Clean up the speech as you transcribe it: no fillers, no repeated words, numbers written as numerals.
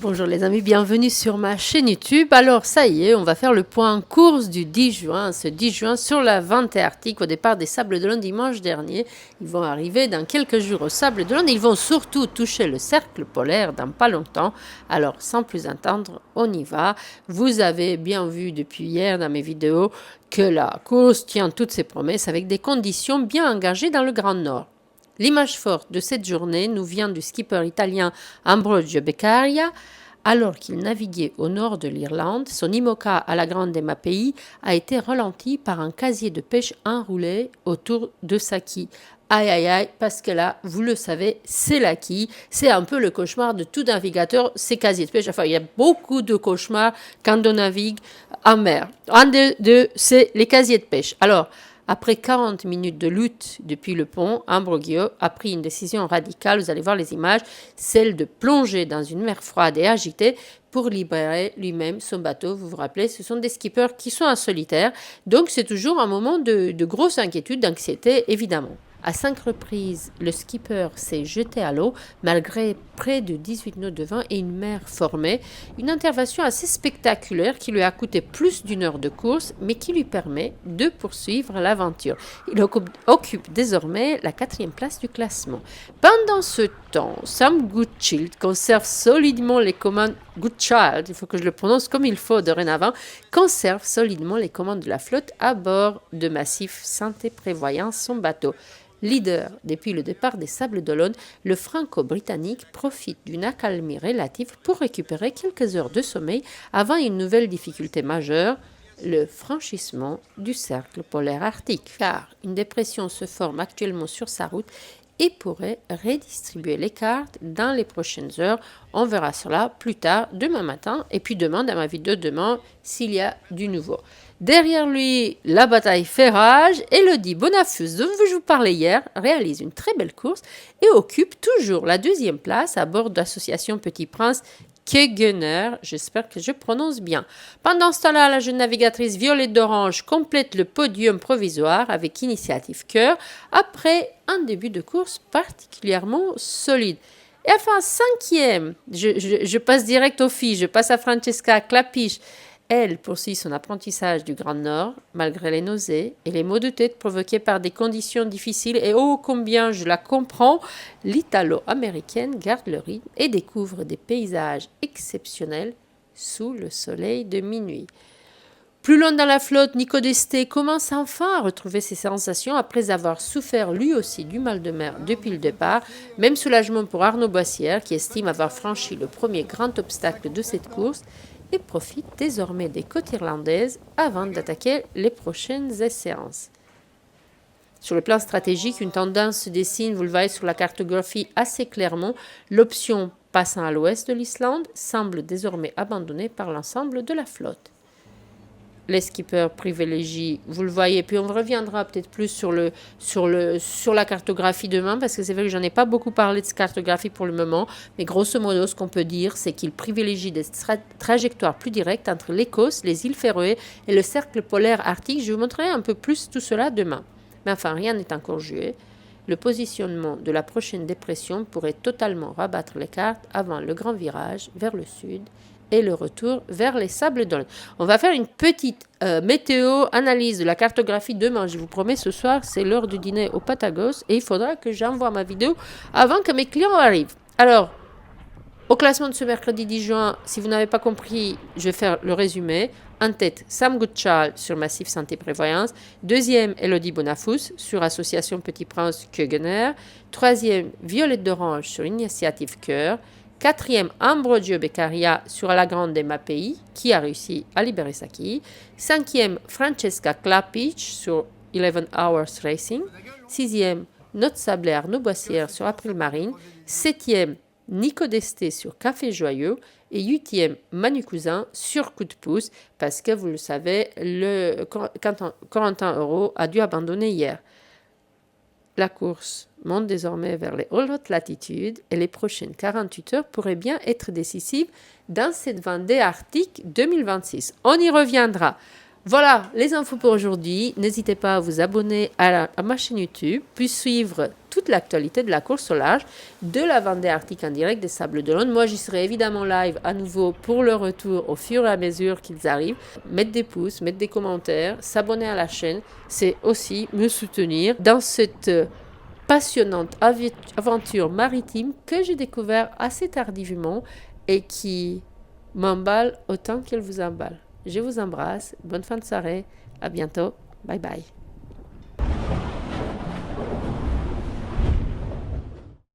Bonjour les amis, bienvenue sur ma chaîne YouTube. Alors ça y est, on va faire le point course du 10 juin, ce 10 juin sur la vente arctique au départ des Sables d'Olonne dimanche dernier. Ils vont arriver dans quelques jours aux Sables d'Olonne et ils vont surtout toucher le cercle polaire dans pas longtemps. Alors sans plus attendre, on y va. Vous avez bien vu depuis hier dans mes vidéos que la course tient toutes ses promesses avec des conditions bien engagées dans le Grand Nord. L'image forte de cette journée nous vient du skipper italien Ambrogio Beccaria. Alors qu'il naviguait au nord de l'Irlande, son IMOCA à la Grande Mapei a été ralenti par un casier de pêche enroulé autour de sa quille. Aïe aïe aïe, parce que là, vous le savez, c'est la quille. C'est un peu le cauchemar de tout navigateur, ces casiers de pêche. Enfin, il y a beaucoup de cauchemars quand on navigue en mer. C'est les casiers de pêche. Alors, après 40 minutes de lutte depuis le pont, Ambrogio a pris une décision radicale, vous allez voir les images, celle de plonger dans une mer froide et agitée pour libérer lui-même son bateau. Vous vous rappelez, ce sont des skippers qui sont en solitaire, donc c'est toujours un moment de grosse inquiétude, d'anxiété évidemment. À 5 reprises, le skipper s'est jeté à l'eau malgré près de 18 nœuds de vent et une mer formée. Une intervention assez spectaculaire qui lui a coûté plus d'une heure de course, mais qui lui permet de poursuivre l'aventure. Il occupe désormais la 4e place du classement. Pendant ce temps, Sam Goodchild conserve solidement les commandes. Goodchild, il faut que je le prononce comme il faut dorénavant, conserve solidement les commandes de la flotte à bord de Massif Santé prévoyant son bateau. Leader depuis le départ des Sables d'Olonne, le franco-britannique profite d'une accalmie relative pour récupérer quelques heures de sommeil avant une nouvelle difficulté majeure, le franchissement du cercle polaire arctique. Car une dépression se forme actuellement sur sa route et pourrait redistribuer les cartes dans les prochaines heures. On verra cela plus tard, demain matin, et puis demain, dans ma vidéo de demain, s'il y a du nouveau. Derrière lui, la bataille fait rage. Elodie Bonafus, dont je vous parlais hier, réalise une très belle course et occupe toujours la 2e place à bord de l'association Petit Prince Kegener, j'espère que je prononce bien. Pendant ce temps-là, la jeune navigatrice Violette d'Orange complète le podium provisoire avec Initiative Cœur après un début de course particulièrement solide. Et enfin, 5e, je passe direct aux filles, je passe à Francesca Clapiche. Elle poursuit son apprentissage du Grand Nord, malgré les nausées et les maux de tête provoqués par des conditions difficiles et ô combien je la comprends, l'Italo-américaine garde le rythme et découvre des paysages exceptionnels sous le soleil de minuit. Plus loin dans la flotte, Nico Desté commence enfin à retrouver ses sensations après avoir souffert lui aussi du mal de mer depuis le départ. Même soulagement pour Arnaud Boissière qui estime avoir franchi le premier grand obstacle de cette course et profite désormais des côtes irlandaises avant d'attaquer les prochaines séances. Sur le plan stratégique, une tendance se dessine, vous le voyez sur la cartographie assez clairement. L'option passant à l'ouest de l'Islande semble désormais abandonnée par l'ensemble de la flotte. Les skippers privilégient, vous le voyez, puis on reviendra peut-être plus sur la cartographie demain, parce que c'est vrai que j'en ai pas beaucoup parlé de cette cartographie pour le moment, mais grosso modo, ce qu'on peut dire, c'est qu'ils privilégient des trajectoires plus directes entre l'Écosse, les îles Féroé et le cercle polaire arctique. Je vous montrerai un peu plus tout cela demain. Mais enfin, rien n'est encore joué. Le positionnement de la prochaine dépression pourrait totalement rabattre les cartes avant le grand virage vers le sud et le retour vers les Sables d'Olonne. On va faire une petite météo, analyse de la cartographie demain. Je vous promets, ce soir, c'est l'heure du dîner au Patagos et il faudra que j'envoie ma vidéo avant que mes clients arrivent. Alors, au classement de ce mercredi 10 juin, si vous n'avez pas compris, je vais faire le résumé. En tête, Sam Goodchild sur Massif Santé Prévoyance. 2e, Elodie Bonafus sur Association Petit Prince Kegener. 3e, Violette d'Orange sur Initiative Cœur. 4e, Ambrogio Beccaria sur la Grande Mapei, qui a réussi à libérer sa quille. 5e, Francesca Clapiche sur 11 Hours Racing. 6e, notre sablé Arnaud Boissière sur April Marine. 7e, Nico Desté sur Café Joyeux. Et 8e, Manu Cousin sur Coup de pouce, parce que vous le savez, Corentin Euro a dû abandonner hier. La course monte désormais vers les hautes latitudes et les prochaines 48 heures pourraient bien être décisives dans cette Vendée Arctique 2026. On y reviendra. Voilà les infos pour aujourd'hui. N'hésitez pas à vous abonner à ma chaîne YouTube, puis suivre toute l'actualité de la course au large, de la Vendée Arctique en direct des Sables d'Olonne. Moi, j'y serai évidemment live à nouveau pour le retour au fur et à mesure qu'ils arrivent. Mettre des pouces, mettre des commentaires, s'abonner à la chaîne, c'est aussi me soutenir dans cette passionnante aventure maritime que j'ai découvert assez tardivement et qui m'emballe autant qu'elle vous emballe. Je vous embrasse, bonne fin de soirée, à bientôt, bye bye.